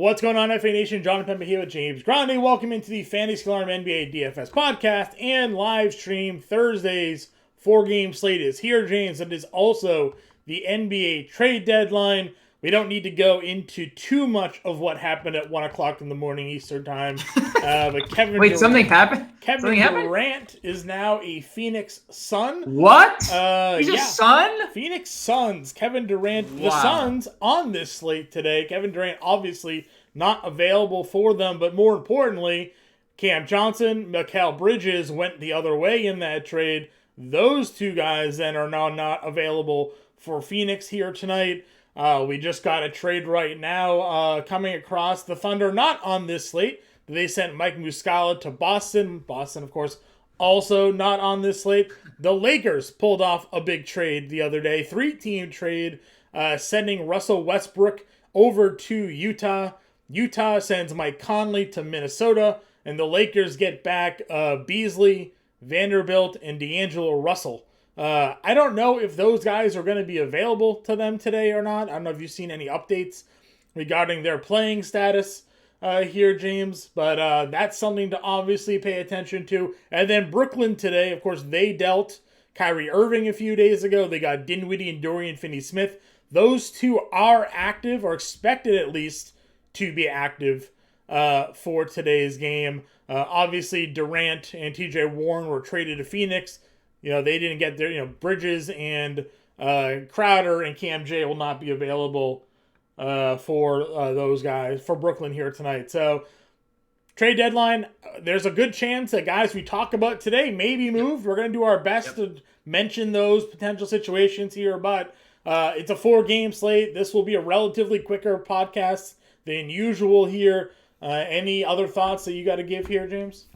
What's going on, FA Nation? Jon Impemba here with James Grande. Welcome into the Fantasy Alarm NBA DFS podcast and live stream. Thursday's 4-game slate is here, James. It is also the NBA trade deadline. We don't need to go into too much of what happened at 1 o'clock in the morning Eastern time. But Kevin Wait, something happened? Kevin Durant is now a Phoenix Sun. What? He's a Sun? Phoenix Suns. Kevin Durant, Wow. The Suns on this slate today. Kevin Durant obviously not available for them, but more importantly, Cam Johnson, Mikal Bridges went the other way in that trade. Those two guys then are now not available for Phoenix here tonight. We just got a trade right now coming across. The Thunder not on this slate. They sent Mike Muscala to Boston. Boston, of course, also not on this slate. The Lakers pulled off a big trade the other day. 3-team trade sending Russell Westbrook over to Utah. Utah sends Mike Conley to Minnesota. And the Lakers get back Beasley, Vanderbilt, and D'Angelo Russell. I don't know if those guys are going to be available to them today or not. I don't know if you've seen any updates regarding their playing status here, James. But that's something to obviously pay attention to. And then Brooklyn today, of course, they dealt Kyrie Irving a few days ago. They got Dinwiddie and Dorian Finney-Smith. Those two are active, or expected at least to be active for today's game. Obviously, Durant and TJ Warren were traded to Phoenix. They didn't get their, Bridges and Crowder and Cam J will not be available for those guys, for Brooklyn here tonight. So, trade deadline, there's a good chance that guys we talk about today may be moved. We're going to do our best to mention those potential situations here, but it's a 4-game slate. This will be a relatively quicker podcast than usual here. Any other thoughts that you got to give here, James?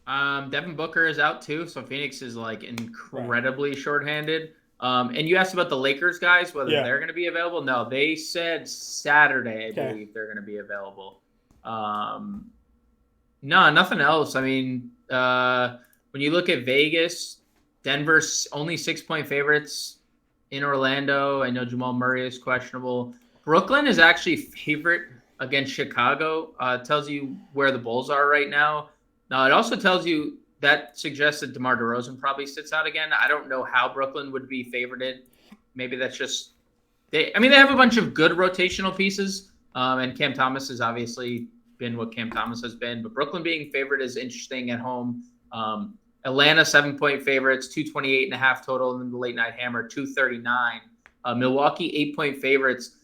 Devin Booker is out too, so Phoenix is incredibly shorthanded. And you asked about the Lakers guys, whether they're going to be available. No, they said Saturday, I believe they're going to be available. No, nothing else. I mean, when you look at Vegas, Denver's only 6-point favorites in Orlando. I know Jamal Murray is questionable. Brooklyn is actually favorite against Chicago. Tells you where the Bulls are right now. Now, it also tells you that suggests that DeMar DeRozan probably sits out again. I don't know how Brooklyn would be favorited. Maybe that's just they have a bunch of good rotational pieces, and Cam Thomas has obviously been what Cam Thomas has been. But Brooklyn being favored is interesting at home. Atlanta 7-point favorites, 228.5 total, and then the late night hammer 239. Milwaukee 8-point favorites.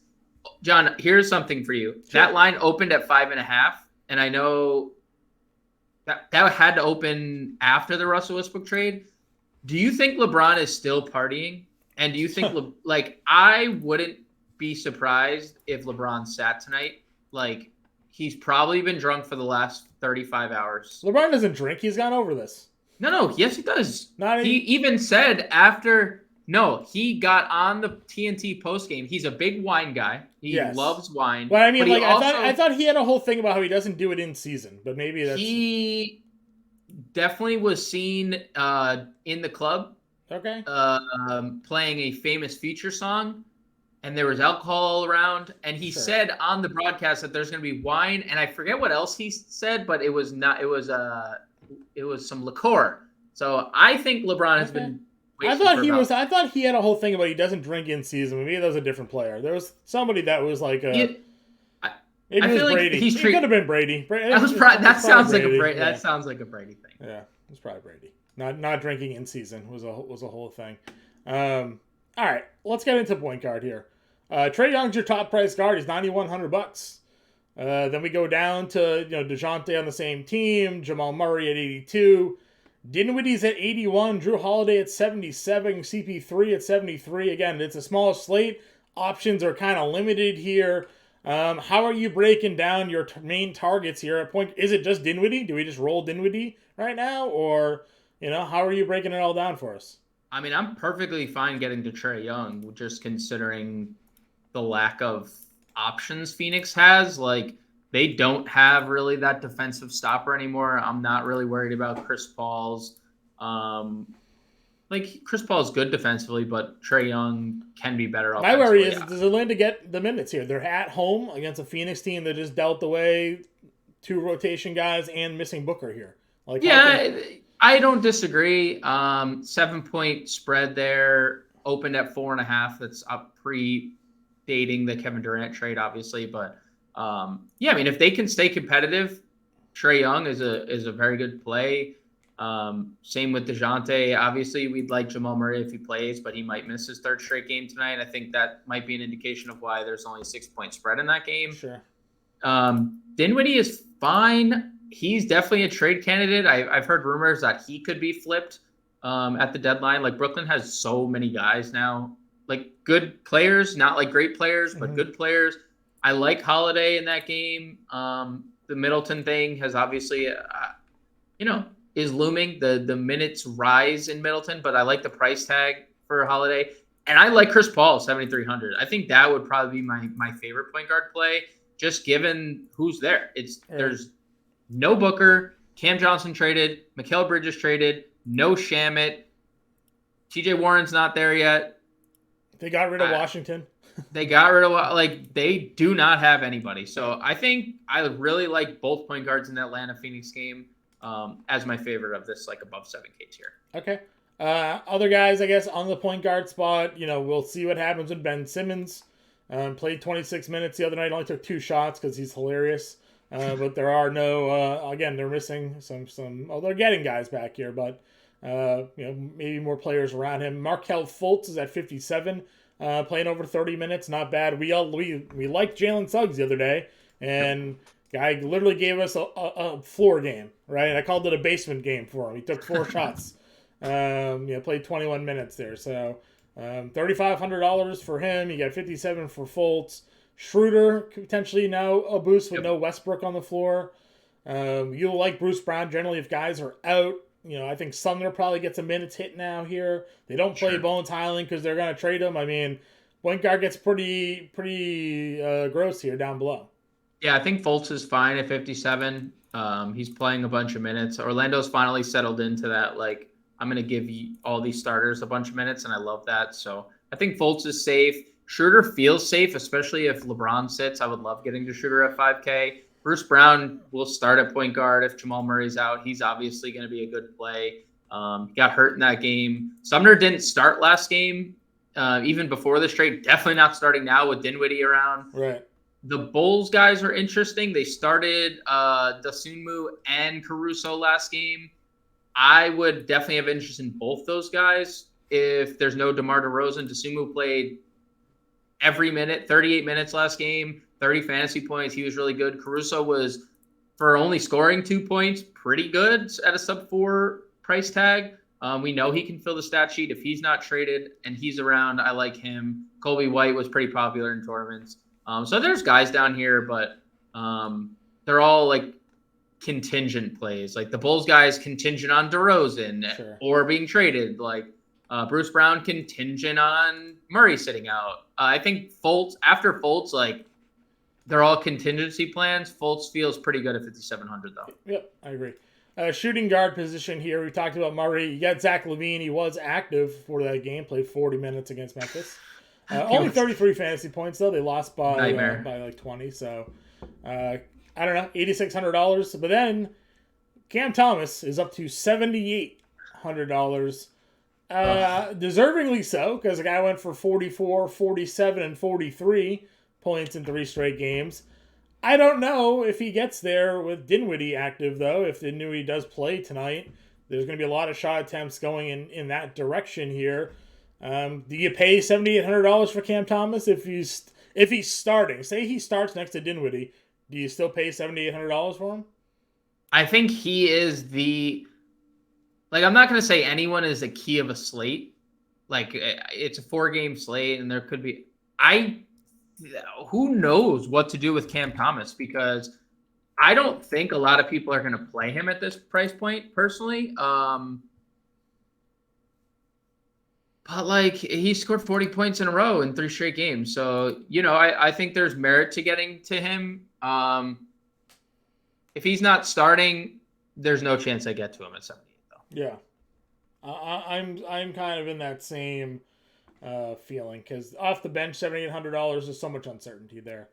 John, here's something for you. Sure. That line opened at 5.5, and I know that had to open after the Russell Westbrook trade. Do you think LeBron is still partying? And do you think, I wouldn't be surprised if LeBron sat tonight. He's probably been drunk for the last 35 hours. LeBron doesn't drink. He's gone over this. No. Yes, he does. He even said after... No, he got on the TNT postgame. He's a big wine guy. He loves wine. Well, I mean, I thought he had a whole thing about how he doesn't do it in season, but maybe that's... He definitely was seen in the club. Okay. Playing a famous Future song, and there was alcohol all around. And he said on the broadcast that there's going to be wine, and I forget what else he said, but it was not. It was some liqueur. So I think LeBron has been. I thought he had a whole thing about he doesn't drink in season. Maybe that was a different player. There was somebody that was like maybe it was Brady. It could have been Brady. That sounds like a Brady. That sounds like a Brady thing. Yeah, it was probably Brady. Not drinking in season was a whole thing. All right, let's get into point guard here. Trae Young's your top price guard. He's $9,100. Then we go down to DeJounte on the same team. Jamal Murray at 82. Dinwiddie's at 81, Drew Holiday at 77, CP3 at 73. Again, it's a small slate. Options are kind of limited here. How are you breaking down your main targets here at point? Is it just Dinwiddie? Do we just roll Dinwiddie right now? Or, how are you breaking it all down for us? I mean, I'm perfectly fine getting to Trae Young, just considering the lack of options Phoenix has. They don't have really that defensive stopper anymore. I'm not really worried about Chris Paul's like Chris Paul is good defensively, but Trae Young can be better My offensively. worry is, does Atlanta get the minutes here? They're at home against a Phoenix team that just dealt away 2 rotation guys and missing Booker here. Like, I don't disagree. 7-point spread there, opened at 4.5. That's up pre-dating the Kevin Durant trade, obviously. But I mean, if they can stay competitive, Trae Young is a very good play. Same with DeJounte. Obviously, we'd like Jamal Murray if he plays, but he might miss his 3rd straight game tonight. I think that might be an indication of why there's only a 6-point spread in that game. Sure. Dinwiddie is fine. He's definitely a trade candidate. I've heard rumors that he could be flipped at the deadline. Like, Brooklyn has so many guys now, like good players, not like great players, but good players. I like Holiday in that game. The Middleton thing has obviously, is looming. The minutes rise in Middleton, but I like the price tag for Holiday. And I like Chris Paul, 7,300. I think that would probably be my favorite point guard play, just given who's there. There's no Booker, Cam Johnson traded, Mikal Bridges traded, no Shamet. TJ Warren's not there yet. They got rid of Washington. They got rid of, they do not have anybody. So I think I really like both point guards in the Atlanta-Phoenix game as my favorite of this, above 7K tier. Okay. Other guys, I guess, on the point guard spot, we'll see what happens with Ben Simmons. Played 26 minutes the other night, only took 2 shots because he's hilarious. But there are no, again, they're missing they're getting guys back here, but, maybe more players around him. Markelle Fultz is at 57, playing over 30 minutes. Not bad. We liked Jalen Suggs the other day, and guy literally gave us a floor game, right? I called it a basement game for him. He took 4 shots. Played 21 minutes there. So, $3,500 for him. You got 57 for Fultz. Schroeder, potentially now a boost with no Westbrook on the floor. You'll like Bruce Brown generally if guys are out. I think Sumner probably gets a minutes hit now here. They don't play Bones Highland because they're going to trade him. I mean, point guard gets pretty gross here down below. Yeah, I think Fultz is fine at 57. He's playing a bunch of minutes. Orlando's finally settled into that, I'm going to give you all these starters a bunch of minutes, and I love that. So I think Fultz is safe. Schroeder feels safe, especially if LeBron sits. I would love getting to Schroeder at 5K. Bruce Brown will start at point guard if Jamal Murray's out. He's obviously going to be a good play. He got hurt in that game. Sumner didn't start last game, even before this trade. Definitely not starting now with Dinwiddie around. Right. The Bulls guys are interesting. They started Dosunmu and Caruso last game. I would definitely have interest in both those guys. If there's no DeMar DeRozan, Dosunmu played every minute, 38 minutes last game, 30 fantasy points. He was really good. Caruso was, for only scoring 2 points, pretty good at a sub-4 price tag. We know he can fill the stat sheet. If he's not traded and he's around, I like him. Colby White was pretty popular in tournaments. So there's guys down here, but they're all contingent plays. The Bulls guys contingent on DeRozan or being traded. Bruce Brown contingent on Murray sitting out. I think after Fultz, they're all contingency plans. Fultz feels pretty good at 5,700 though. Yep, I agree. Shooting guard position here. We talked about Murray. You got Zach LaVine. He was active for that game. Played 40 minutes against Memphis. Only 33 fantasy points though. They lost by 20. So I don't know, $8,600. But then Cam Thomas is up to $7,800. Deservingly so, because the guy went for 44, 47, and 43 points in 3 straight games. I don't know if he gets there with Dinwiddie active, though. If Dinwiddie does play tonight, there's going to be a lot of shot attempts going in that direction here. Do you pay $7,800 for Cam Thomas if he's starting? Say he starts next to Dinwiddie. Do you still pay $7,800 for him? I think he is the... I'm not going to say anyone is the key of a slate. It's a 4-game slate, and there could be... Who knows what to do with Cam Thomas, because I don't think a lot of people are going to play him at this price point, personally. But, he scored 40 points in a row in 3 straight games. So, I think there's merit to getting to him. If he's not starting, there's no chance I get to him at 78, though. Yeah. I'm kind of in that same feeling because off the bench, $7,800 is so much uncertainty there.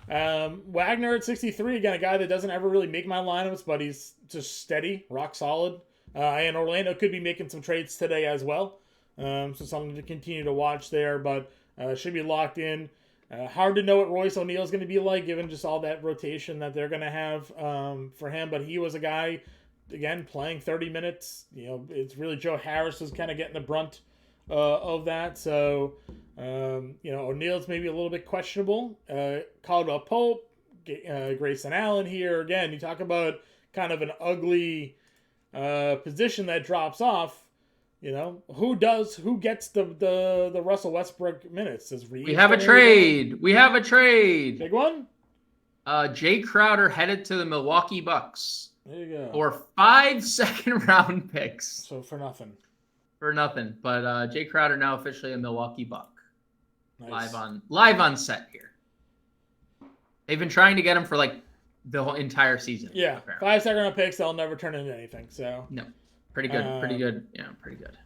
Wagner at 63, again, a guy that doesn't ever really make my lineups, but he's just steady, rock solid. And Orlando could be making some trades today as well. So something to continue to watch there, but should be locked in. Hard to know what Royce O'Neal is going to be like, given just all that rotation that they're going to have for him. But he was a guy, again, playing 30 minutes. It's really Joe Harris is kind of getting the brunt of that. So, O'Neal's maybe a little bit questionable. Caldwell Pope, Grayson Allen here. Again, you talk about kind of an ugly position that drops off. Who gets the Russell Westbrook minutes? We have a trade. We have a trade. Big one? Jay Crowder headed to the Milwaukee Bucks. There you go. For 5 second-round picks. So for nothing. But Jay Crowder now officially a Milwaukee Buck. Nice. Live on set here. They've been trying to get him for like the whole entire season. Yeah, apparently. 5 second-round picks. They'll never turn into anything. So no. Pretty good. Yeah, pretty good.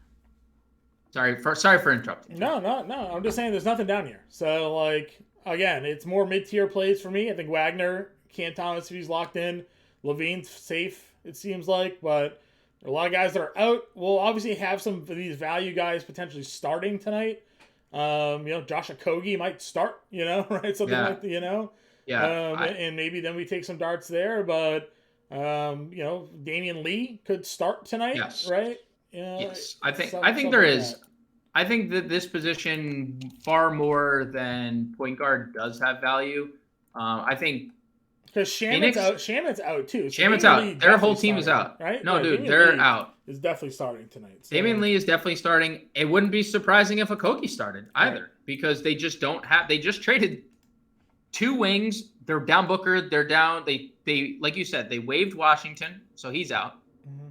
Sorry for interrupting. No. I'm just saying there's nothing down here. So, again, it's more mid-tier plays for me. I think Wagner, Cam Thomas, if he's locked in. Levine's safe, it seems like. But there are a lot of guys that are out. We'll obviously have some of these value guys potentially starting tonight. Josh Okogie might start, right? Something like that, Yeah. And maybe then we take some darts there. But Damian Lee could start tonight, yes. Right? Yes, I think there is. That. I think that this position far more than point guard does have value. I think because Shaman's out too. So Shaman's out. Their whole team is out, right? No, dude, they're out. Is definitely starting tonight. So. Damian Lee is definitely starting. It wouldn't be surprising if Okogie started either, because they just don't have. They just traded 2 wings. They're down Booker. They're down. They like you said, they waived Washington, so he's out. Mm-hmm.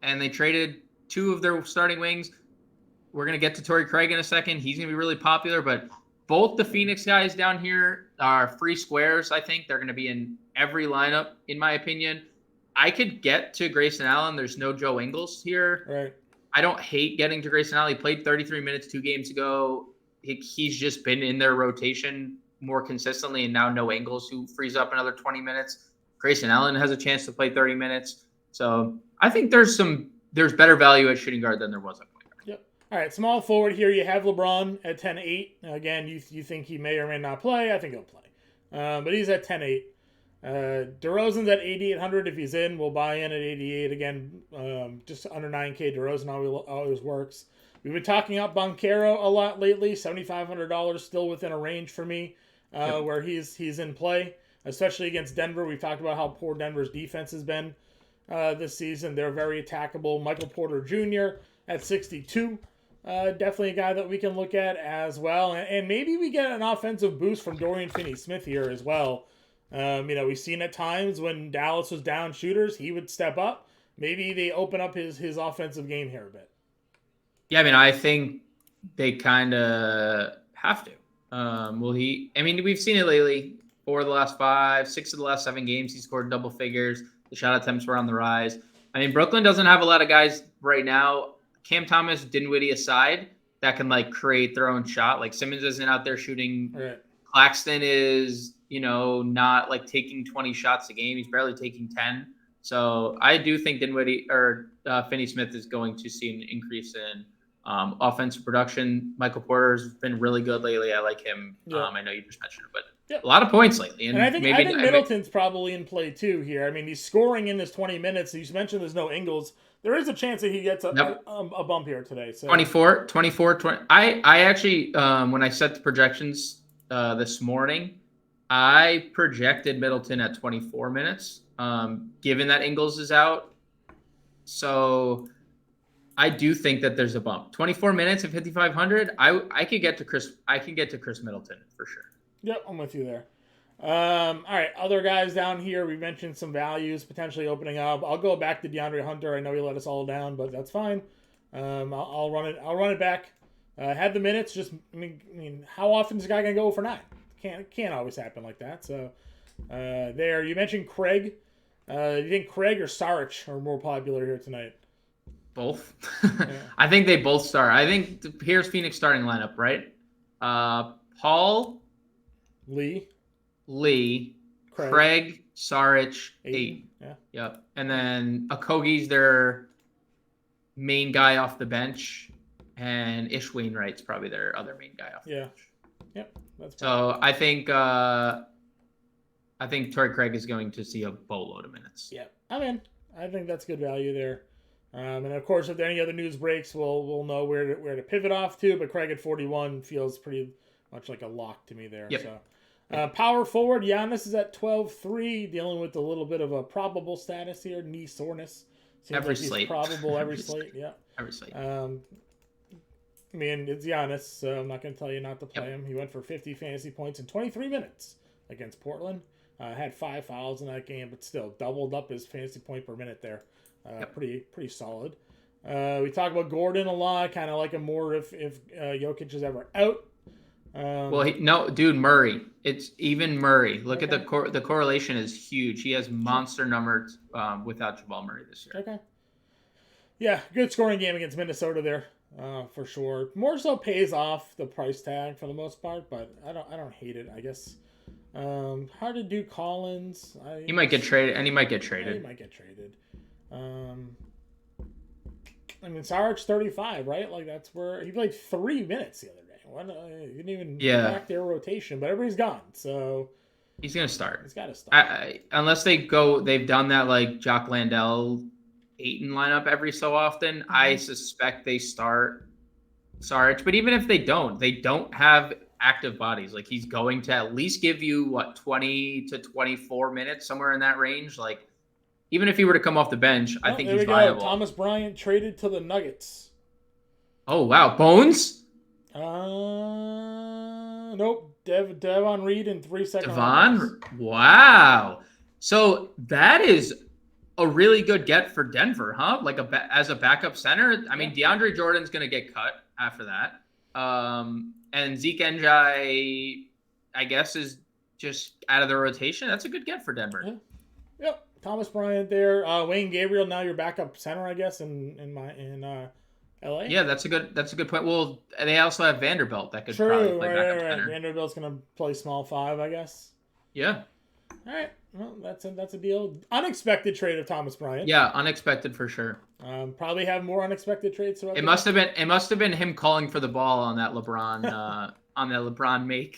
And they traded 2 of their starting wings. We're going to get to Torrey Craig in a second. He's going to be really popular, but both the Phoenix guys down here are free squares, I think. They're going to be in every lineup, in my opinion. I could get to Grayson Allen. There's no Joe Ingles here. Right. I don't hate getting to Grayson Allen. He played 33 minutes 2 games ago. He's just been in their rotation more consistently, and now no Ingles, who frees up another 20 minutes. Grayson Allen has a chance to play 30 minutes. So I think there's better value at shooting guard than there was at point guard. Yep. All right, small forward here. You have LeBron at 10-8. Again, you think he may or may not play. I think he'll play. But he's at 10-8. DeRozan's at 8,800. If he's in, we'll buy in at 88. Again, just under 9K. DeRozan always works. We've been talking up Banchero a lot lately. $7,500 still within a range for me where he's in play, especially against Denver. We've talked about how poor Denver's defense has been this season. They're very attackable. Michael Porter Jr. at 62. Definitely a guy that we can look at as well. And maybe we get an offensive boost from Dorian Finney-Smith here as well. We've seen at times when Dallas was down shooters, he would step up. Maybe they open up his offensive game here a bit. Yeah, I think they kind of have to. We've seen it lately. 4 of the last 5, 6 of the last 7 games, he scored double figures. The shot attempts were on the rise. Brooklyn doesn't have a lot of guys right now. Cam Thomas, Dinwiddie aside, that can create their own shot. Like Simmons isn't out there shooting. Right. Claxton is, not taking 20 shots a game. He's barely taking 10. So I do think Dinwiddie or Finney-Smith is going to see an increase in offensive production. Michael Porter's been really good lately. I like him. Yeah. I know you just mentioned it, but a lot of points lately. And I think Middleton's probably in play too here. he's scoring in this 20 minutes. You mentioned there's no Ingles. There is a chance that he gets a bump here today. So 24, 20. I actually, when I set the projections this morning, I projected Middleton at 24 minutes, given that Ingles is out. So I do think that there's a bump. 24 minutes at 5,500. I could get to Chris Middleton for sure. Yep, I'm with you there. All right, other guys down here. We mentioned some values potentially opening up. I'll go back to DeAndre Hunter. I know he let us all down, but that's fine. I'll run it back. Had the minutes. Just how often is this guy gonna go for 9? Can't always happen like that. So you mentioned Craig. Do you think Craig or Saric are more popular here tonight? Both. I think they both start. I think here's Phoenix starting lineup, right? Paul, Lee, Craig, Saric, Ayton. Yeah. Yep. And then Okogie's their main guy off the bench, and Ish Wainwright's probably their other main guy off the bench. Yep. That's so I think Torrey Craig is going to see a boatload of minutes. Yeah. I think that's good value there. And of course, if any other news breaks, we'll know where to pivot off to. But Craig at 41 feels pretty much like a lock to me there. Yep. So, power forward, Giannis is at 12-3, dealing with a little bit of a probable status here, knee soreness. Seems every like he's slate. Probable every slate. Yeah. Every slate. It's Giannis, so I'm not going to tell you not to play him. He went for 50 fantasy points in 23 minutes against Portland. Had 5 fouls in that game, but still doubled up his fantasy point per minute there. Pretty solid. We talk about Gordon a lot. Kind of like him more if Jokic is ever out. Murray. It's even Murray. Look at the correlation is huge. He has monster numbers without Jamal Murray this year. Okay. Yeah, good scoring game against Minnesota there, for sure. More so pays off the price tag for the most part, but I don't hate it. I guess. Hard to do Collins. He might get traded, and he might get traded. He might get traded. Saric 35, right? Like that's where he played 3 minutes the other day. He didn't even crack their rotation, but everybody's gone, so he's gonna start. He's got to start. Unless they've done that like Jock Landale, Ayton lineup every so often. Mm-hmm. I suspect they start Saric, but even if they don't have active bodies. Like he's going to at least give you 20 to 24 minutes, somewhere in that range. Like even if he were to come off the bench, I think he's viable. Thomas Bryant traded to the Nuggets. Oh wow, Bones? Nope. Devon Reed in 3 seconds. Wow. So that is a really good get for Denver, huh? Like as a backup center. I mean, DeAndre Jordan's going to get cut after that. And Zeke Njai, I guess, is just out of the rotation. That's a good get for Denver. Yeah. Yep. Thomas Bryant there. Wayne Gabriel, now your backup center, I guess, in LA. Yeah, that's a good point. Well, they also have Vanderbilt that could probably play backup center. Vanderbilt's gonna play small 5, I guess. Yeah. All right. Well, that's a deal. Unexpected trade of Thomas Bryant. Yeah, unexpected for sure. Probably have more unexpected trades. It must have been him calling for the ball on that LeBron make.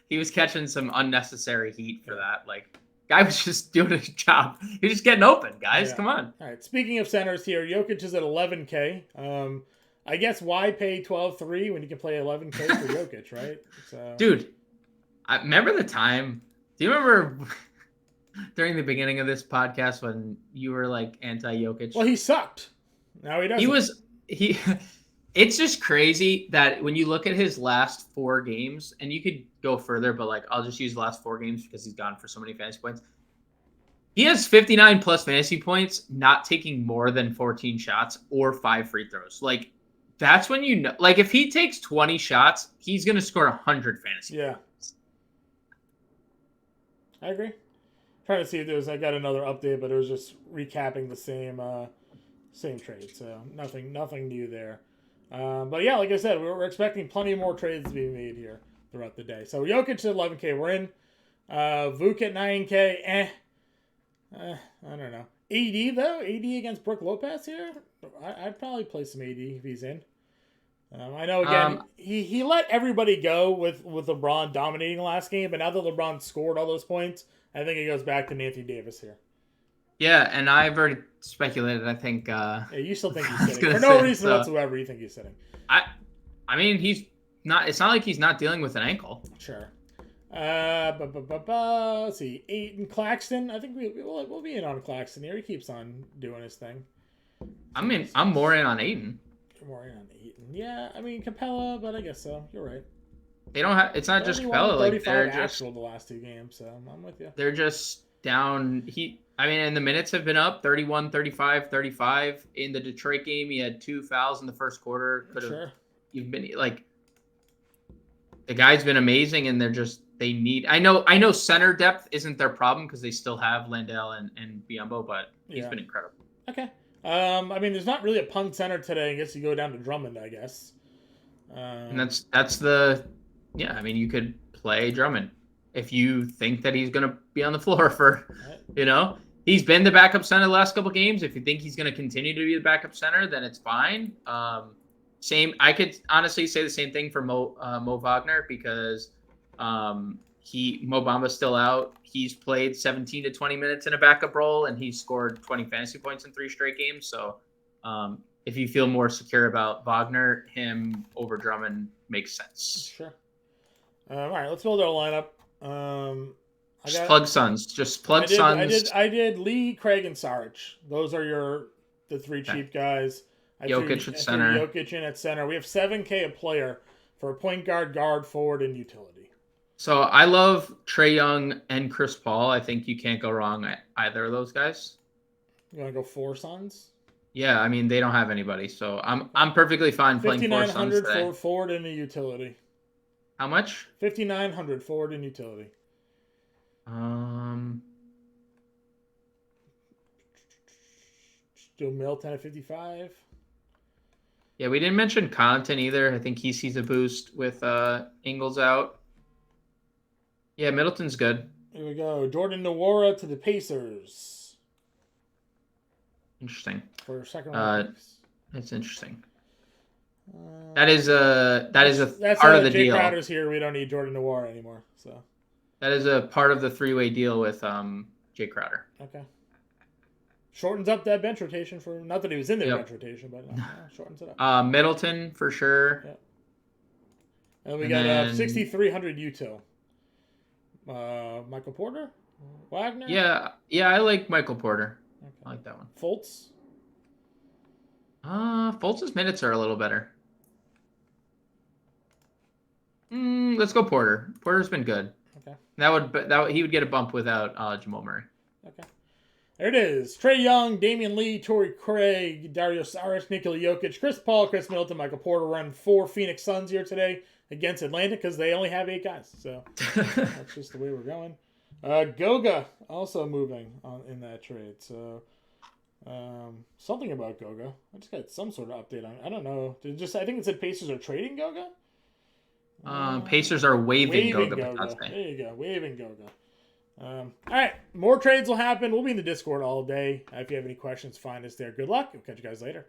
He was catching some unnecessary heat for that. Like, guy was just doing his job. He was just getting open, guys. Yeah. Come on. All right. Speaking of centers here, Jokic is at 11K. I guess why pay 12.3 when you can play 11K for Jokic, right? So. Dude, I remember the time. Do you remember during the beginning of this podcast when you were like anti-Jokic? Well, he sucked. Now he doesn't. It's just crazy that when you look at his last 4 games, and you could go further, but like I'll just use the last 4 games because he's gone for so many fantasy points. He has 59 plus fantasy points, not taking more than 14 shots or 5 free throws. Like that's when you know. Like if he takes 20 shots, he's gonna score 100 fantasy points. I agree. Trying to see if I got another update, but it was just recapping the same trade. So nothing new there. But yeah, like I said, we're expecting plenty more trades to be made here throughout the day. So Jokic at 11K, we're in. Vuk at 9K, I don't know. AD though, AD against Brook Lopez here. I'd probably play some AD if he's in. I know again he let everybody go with LeBron dominating the last game, but now that LeBron scored all those points, I think it goes back to Anthony Davis here. Yeah, and I've already speculated. I think. You still think he's sitting for no reason whatsoever. You think he's sitting? I mean, he's not. It's not like he's not dealing with an ankle. Sure. Let's see. Ayton Claxton. I think we'll be in on Claxton here. He keeps on doing his thing. I'm more in on Ayton. You're more in on Ayton. Yeah, I mean Capella, but I guess so. You're right. They don't have. It's not just Capella. Like they're just the last 2 games. So I'm with you. They're just down. And the minutes have been up 31, 35, 35. In the Detroit game, he had 2 fouls in the first quarter. You've been like the guy's been amazing, and they need. I know center depth isn't their problem because they still have Landale and Biyombo, but he's been incredible. Okay. I mean, there's not really a punt center today. I guess you go down to Drummond, I guess. And that's the, yeah. I mean, you could play Drummond if you think that he's going to be on the floor for, he's been the backup center the last couple games. If you think he's going to continue to be the backup center, then it's fine. Same. I could honestly say the same thing for Mo Wagner because Mo Bamba's still out. He's played 17 to 20 minutes in a backup role, and he's scored 20 fantasy points in 3 straight games. So if you feel more secure about Wagner, him over Drummond makes sense. Sure. All right, let's build our lineup. Plug Suns. Just plug Suns. I did Lee, Craig, and Saric. Those are the 3 cheap guys. Jokic at center. Jokic in at center. We have $7K a player for a point guard, guard, forward, and utility. So I love Trae Young and Chris Paul. I think you can't go wrong at either of those guys. You want to go 4 Suns? Yeah, I mean they don't have anybody, so I'm perfectly fine playing 4 Suns today. $5,900 for forward and a utility. How much? $5,900 forward and utility. Do Middleton at 55. Yeah, we didn't mention Connaughton either. I think he sees a boost with Ingles out. Yeah, Middleton's good. Here we go. Jordan Nwora to the Pacers. Interesting. For second round picks. That's interesting. That is a part of the Jay deal. Crowder's here. We don't need Jordan Nwora anymore. So that is a part of the 3-way deal with Jay Crowder. Okay. Shortens up that bench rotation for not that he was in the bench rotation, but shortens it up. Middleton for sure. Yep. And we got 6,300 util. Michael Porter, Wagner. Yeah, I like Michael Porter. Okay. I like that one. Fultz. Fultz's minutes are a little better. Let's go Porter. Porter's been good. Okay. That he would get a bump without Jamal Murray. Okay. There it is. Trae Young, Damian Lee, Torrey Craig, Dario Saric, Nikola Jokic, Chris Paul, Chris Middleton, Michael Porter run 4 Phoenix Suns here today against Atlanta because they only have 8 guys. So that's just the way we're going. Goga also moving in that trade. So something about Goga. I just got some sort of update on it. I don't know. I think it said Pacers are trading Goga. Pacers are waving Goga. There you go. Waving Goga. All right. More trades will happen. We'll be in the Discord all day. If you have any questions, find us there. Good luck. We'll catch you guys later.